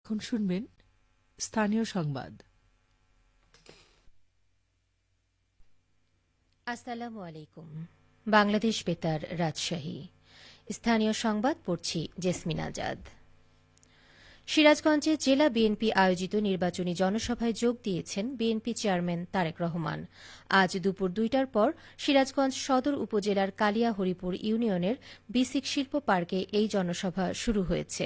এখন শুনবেন স্থানীয় সংবাদ। আসসালামু আলাইকুম। বাংলাদেশ বেতার, রাজশাহী। স্থানীয় সংবাদ পড়ছি জেসমিন আজাদ। সিরাজগঞ্জে জেলা বিএনপি আয়োজিত নির্বাচনী জনসভায় যোগ দিয়েছেন বিএনপি চেয়ারম্যান তারেক রহমান। আজ দুপুর ২টার পর সিরাজগঞ্জ সদর উপজেলার কালিয়া হরিপুর ইউনিয়নের বিসিক শিল্প পার্কে এই জনসভা শুরু হয়েছে।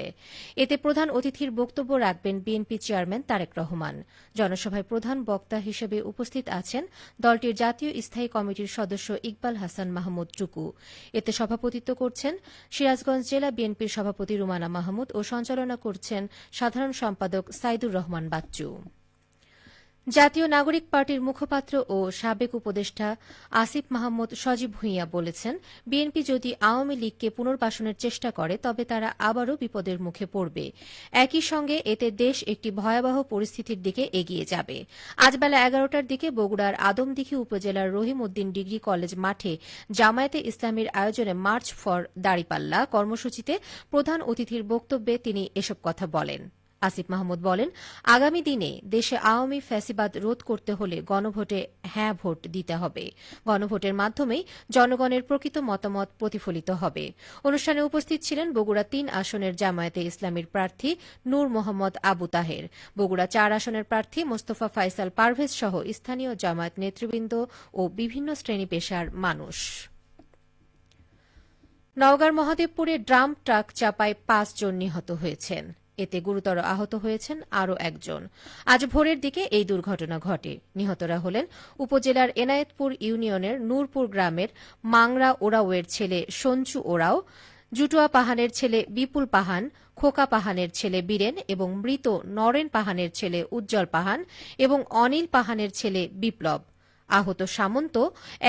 এতে প্রধান অতিথির বক্তব্য রাখবেন বিএনপি চেয়ারম্যান তারেক রহমান। জনসভায় প্রধান বক্তা হিসেবে উপস্থিত আছেন দলটির জাতীয় স্থায়ী কমিটির সদস্য ইকবাল হাসান মাহমুদ টুকু। এতে সভাপতিত্ব করছেন সিরাজগঞ্জ জেলা বিএনপির সভাপতি রুমানা মাহমুদ ও সঞ্চালনা করছেন সাধারণ সম্পাদক সাইদুর রহমান বাচ্চু। জাতীয় নাগরিক পার্টির মুখপাত্র ও সাবেক উপদেষ্টা আসিফ মাহমুদ সজীব ভুঁইয়া বলেছেন, বিএনপি যদি আওয়ামী লীগকে পুনর্বাসনের চেষ্টা করে তবে তারা আবারও বিপদের মুখে পড়বে। একই সঙ্গে এতে দেশ একটি ভয়াবহ পরিস্থিতির দিকে এগিয়ে যাবে। আজ বেলা ১১টার দিকে বগুড়ার আদমদীঘি উপজেলার রহিম উদ্দিন ডিগ্রি কলেজ মাঠে জামায়াতে ইসলামীর আয়োজনে মার্চ ফর দাঁড়িপাল্লা কর্মসূচিতে প্রধান অতিথির বক্তব্যে তিনি এসব কথা বলেন। আসিফ মাহমুদ বলেন, আগামী দিনে দেশে আওয়ামী ফ্যাসিবাদ রোধ করতে হলে গণভোটে হ্যাঁ ভোট দিতে হবে। গণভোটের মাধ্যমেই জনগণের প্রকৃত মতামত প্রতিফলিত হবে। অনুষ্ঠানে উপস্থিত ছিলেন বগুড়া ৩ আসনের জামায়াতে ইসলামীর প্রার্থী নূর মোহাম্মদ আবু তাহের, বগুড়া ৪ আসনের প্রার্থী মোস্তফা ফাইসাল পারভেজ সহ স্থানীয় জামায়াত নেতৃবৃন্দ ও বিভিন্ন শ্রেণী পেশার মানুষ। নওগাঁর মহাদেবপুরে ড্রাম ট্রাক চাপায় ৫ জন নিহত হয়েছেন। এতে গুরুতর আহত হয়েছেন আরও একজন। আজ ভোরের দিকে এই দুর্ঘটনা ঘটে। নিহতরা হলেন উপজেলার এনায়েতপুর ইউনিয়নের নূরপুর গ্রামের মাংরা ওরাওয়ের ছেলে সঞ্জু ওরাও, জুটুয়া পাহানের ছেলে বিপুল পাহান, খোকা পাহানের ছেলে বীরেন এবং মৃত নরেন পাহানের ছেলে উজ্জ্বল পাহান এবং অনিল পাহানের ছেলে বিপ্লব। আহত সামন্ত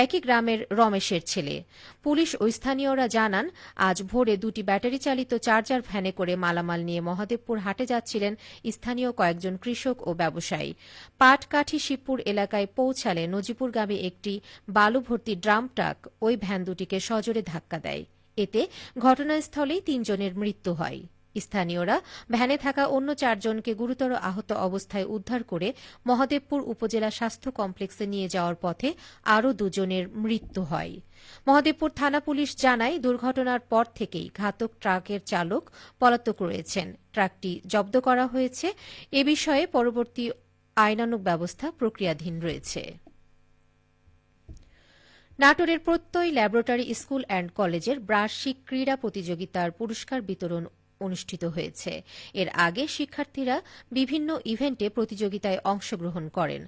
একই গ্রামের রমেশের ছেলে। পুলিশ ও স্থানীয়রা জানান, আজ ভোরে ২টি ব্যাটারি চালিত চার্জার ভ্যানে করে মালামাল নিয়ে মহাদেবপুর হাটে যাচ্ছিলেন স্থানীয় কয়েকজন কৃষক ও ব্যবসায়ী। পাটকাঠি শিবপুর এলাকায় পৌঁছালে নজিপুরগামী একটি বালু ভর্তি ড্রাম ট্রাক ওই ভ্যান দুটিকে সজোরে ধাক্কা দেয়। এতে ঘটনাস্থলেই ৩ জনের মৃত্যু হয়। স্থানীয়রা ভ্যানে থাকা অন্য ৪ জনকে গুরুতর আহত অবস্থায় উদ্ধার করে মহাদেবপুর উপজেলা স্বাস্থ্য কমপ্লেক্সে নিয়ে যাওয়ার পথে আরও ২ জনের মৃত্যু হয়। মহাদেবপুর থানা পুলিশ জানায়, দুর্ঘটনার পর থেকেই ঘাতক ট্রাকের চালক পলাতক রয়েছেন। ট্রাকটি জব্দ করা হয়েছে। এ বিষয়ে পরবর্তী আইনানুগ ব্যবস্থা প্রক্রিয়াধীন রয়েছে। নাটোরের প্রত্যয় ল্যাবরেটরি স্কুল অ্যান্ড কলেজের বার্ষিক ক্রীড়া প্রতিযোগিতার পুরস্কার বিতরণ অনুষ্ঠিত হয়েছে। এর আগে শিক্ষার্থীরা বিভিন্ন ইভেন্টে প্রতিযোগিতায় অংশগ্রহণ করেন।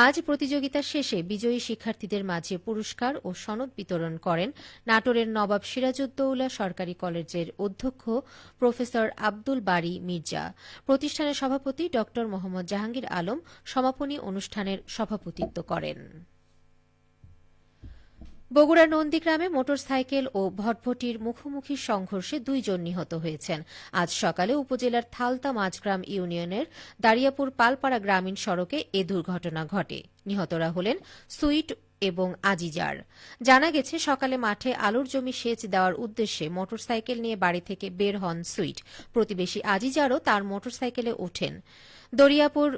আজ প্রতিযোগিতা শেষে বিজয়ী শিক্ষার্থীদের মাঝে পুরস্কার ও সনদ বিতরণ করেন নাটোরের নবাব সিরাজউদ্দৌলা সরকারি কলেজের অধ্যক্ষ প্রফেসর আব্দুল বারী মির্জা। প্রতিষ্ঠানের সভাপতি ড মোহাম্মদ জাহাঙ্গীর আলম সমাপনী অনুষ্ঠানের সভাপতিত্ব করেন। বগুড়ার নন্দীগ্রামে মোটরসাইকেল ও ভটভটির মুখোমুখি সংঘর্ষে ২ জন নিহত হয়েছেন। আজ সকালে উপজেলার থালতা মাঝগ্রাম ইউনিয়নের দারিয়াপুর পালপাড়া গ্রামীণ সড়কে এ দুর্ঘটনা ঘটে। নিহতরা হলেন সুইট এবং আজিজার। জানা গেছে, সকালে মাঠে আলুর জমি সেচ দেওয়ার উদ্দেশ্যে মোটরসাইকেল নিয়ে বাড়ি থেকে বের হন সুইট। প্রতিবেশী আজিজারও তার মোটরসাইকেলে ওঠেন। দরিয়াপুর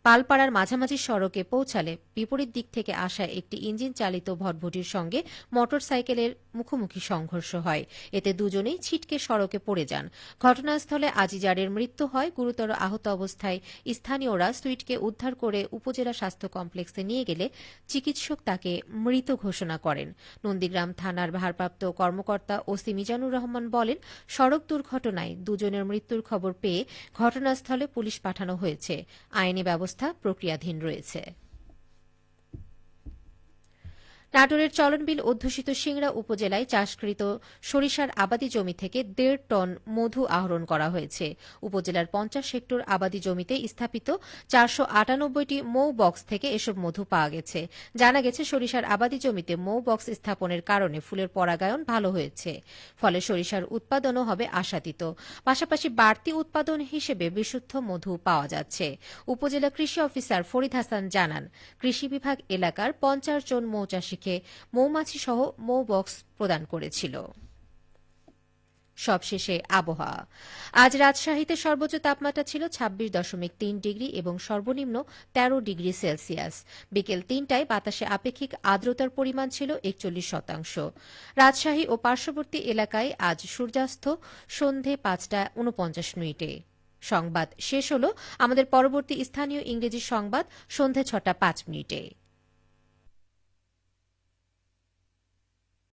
পালপাড়ার মাঝামাঝি সড়কে পৌঁছালে বিপরীত দিক থেকে আসা একটি ইঞ্জিন চালিত ভটভটির সঙ্গে মোটরসাইকেলের মুখোমুখি সংঘর্ষ হয়। এতে দুজনেই ছিটকে সড়কে পড়ে যান। ঘটনাস্থলে আজিজারের মৃত্যু হয়। গুরুতর আহত অবস্থায় স্থানীয়রা সুইটকে উদ্ধার করে উপজেলা স্বাস্থ্য কমপ্লেক্সে নিয়ে গেলে চিকিৎসক তাকে মৃত ঘোষণা করেন। নন্দীগ্রাম থানার ভারপ্রাপ্ত কর্মকর্তা ওসি মিজানুর রহমান বলেন, সড়ক দুর্ঘটনায় ২ জনের মৃত্যুর খবর পেয়ে ঘটনাস্থলে পুলিশ পাঠানো হয়েছে। আইনি ব্যবস্থা প্রক্রিয়াধীন রয়েছে। নাটোরের চলনবিল অধ্যুষিত সিংড়া উপজেলায় চাষকৃত সরিষার আবাদি জমি থেকে ১.৫ টন মধু আহরণ করা হয়েছে। উপজেলার ৫০ হেক্টর আবাদি জমিতে স্থাপিত ৪৯৮টি মৌ বক্স থেকে এসব মধু পাওয়া গেছে। জানা গেছে, সরিষার আবাদি জমিতে মৌ বক্স স্থাপনের কারণে ফুলের পরাগায়ন ভালো হয়েছে। ফলে সরিষার উৎপাদনও হবে আশাতীত। পাশাপাশি বাড়তি উৎপাদন হিসেবে বিশুদ্ধ মধু পাওয়া যাচ্ছে। উপজেলা কৃষি অফিসার ফরিদ হাসান জানান, কৃষি বিভাগ এলাকার ৫০ জন মৌচাষী মৌমাছি সহ মৌ বক্স প্রদান করেছিল। সবশেষে আবহাওয়া। আজ রাজশাহীতে সর্বোচ্চ তাপমাত্রা ছিল 26.3 ডিগ্রি এবং সর্বনিম্ন 13 ডিগ্রি সেলসিয়াস। বিকেল 3টায় বাতাসে আপেক্ষিক আর্দ্রতার পরিমাণ ছিল 41%। রাজশাহী ও পার্শ্ববর্তী এলাকায় আজ সূর্যাস্ত সন্ধে 5:49। সংবাদ শেষ হল। আমাদের পরবর্তী স্থানীয় ইংরেজি সংবাদ সন্ধে 6:05।